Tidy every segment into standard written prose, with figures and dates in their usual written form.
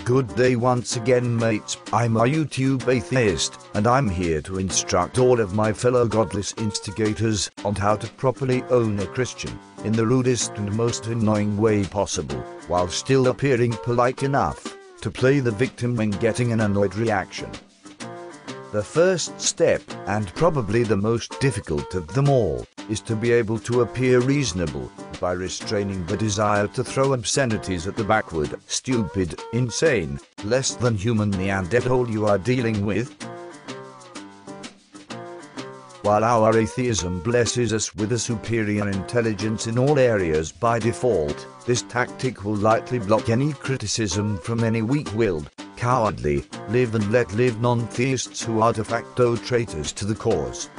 Good day once again, mates. I'm a YouTube atheist, and I'm here to instruct all of my fellow godless instigators on how to properly own a Christian in the rudest and most annoying way possible, while still appearing polite enough to play the victim when getting an annoyed reaction. The first step, and probably the most difficult of them all, is to be able to appear reasonable by restraining the desire to throw obscenities at the backward, stupid, insane, less than human Neanderthal you are dealing with. While our atheism blesses us with a superior intelligence in all areas by default, this tactic will likely block any criticism from any weak-willed, cowardly, live and let live non-theists who are de facto traitors to the cause.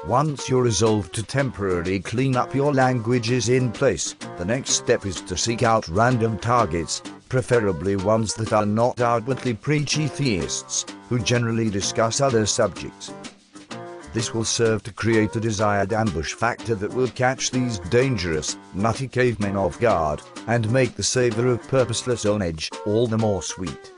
Once your resolve to temporarily clean up your language is in place, the next step is to seek out random targets, preferably ones that are not outwardly preachy theists, who generally discuss other subjects. This will serve to create a desired ambush factor that will catch these dangerous, nutty cavemen off guard, and make the savor of purposeless ownage all the more sweet.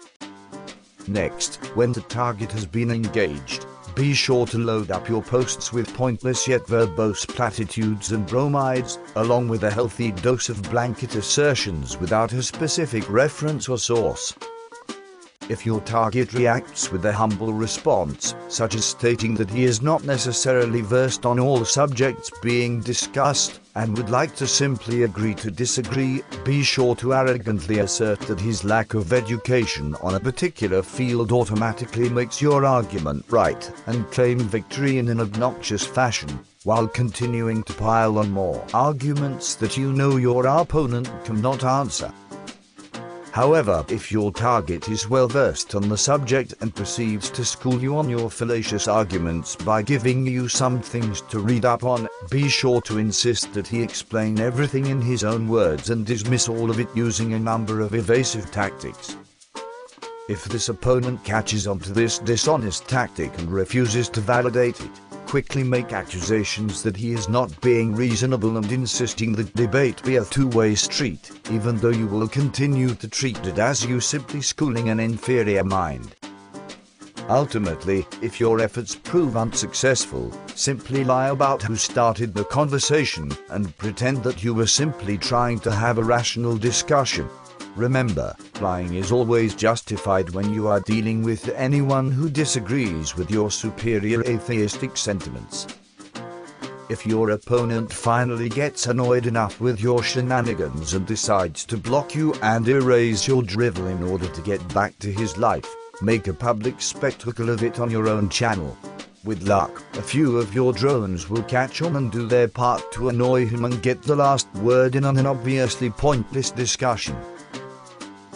Next, when the target has been engaged, be sure to load up your posts with pointless yet verbose platitudes and bromides, along with a healthy dose of blanket assertions without a specific reference or source. If your target reacts with a humble response, such as stating that he is not necessarily versed on all subjects being discussed, and would like to simply agree to disagree, be sure to arrogantly assert that his lack of education on a particular field automatically makes your argument right, and claim victory in an obnoxious fashion, while continuing to pile on more arguments that you know your opponent cannot answer. However, if your target is well versed on the subject and proceeds to school you on your fallacious arguments by giving you some things to read up on, be sure to insist that he explain everything in his own words and dismiss all of it using a number of evasive tactics. If this opponent catches on to this dishonest tactic and refuses to validate it, quickly make accusations that he is not being reasonable and insisting that debate be a two-way street, even though you will continue to treat it as you simply schooling an inferior mind. Ultimately, if your efforts prove unsuccessful, simply lie about who started the conversation and pretend that you were simply trying to have a rational discussion. Remember, lying is always justified when you are dealing with anyone who disagrees with your superior atheistic sentiments. If your opponent finally gets annoyed enough with your shenanigans and decides to block you and erase your drivel in order to get back to his life, make a public spectacle of it on your own channel. With luck, a few of your drones will catch on and do their part to annoy him and get the last word in on an obviously pointless discussion.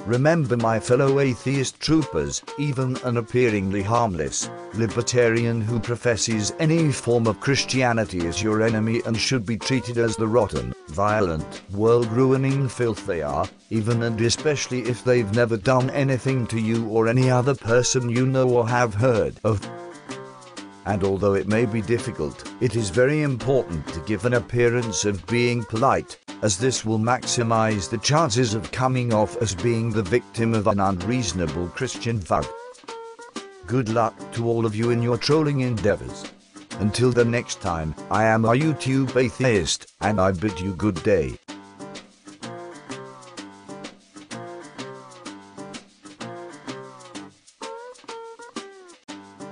Remember, my fellow atheist troopers, even an appearingly harmless libertarian who professes any form of Christianity is your enemy and should be treated as the rotten, violent, world-ruining filth they are, even and especially if they've never done anything to you or any other person you know or have heard of. And although it may be difficult, it is very important to give an appearance of being polite, as this will maximize the chances of coming off as being the victim of an unreasonable Christian thug. Good luck to all of you in your trolling endeavors. Until the next time, I am a YouTube atheist, and I bid you good day.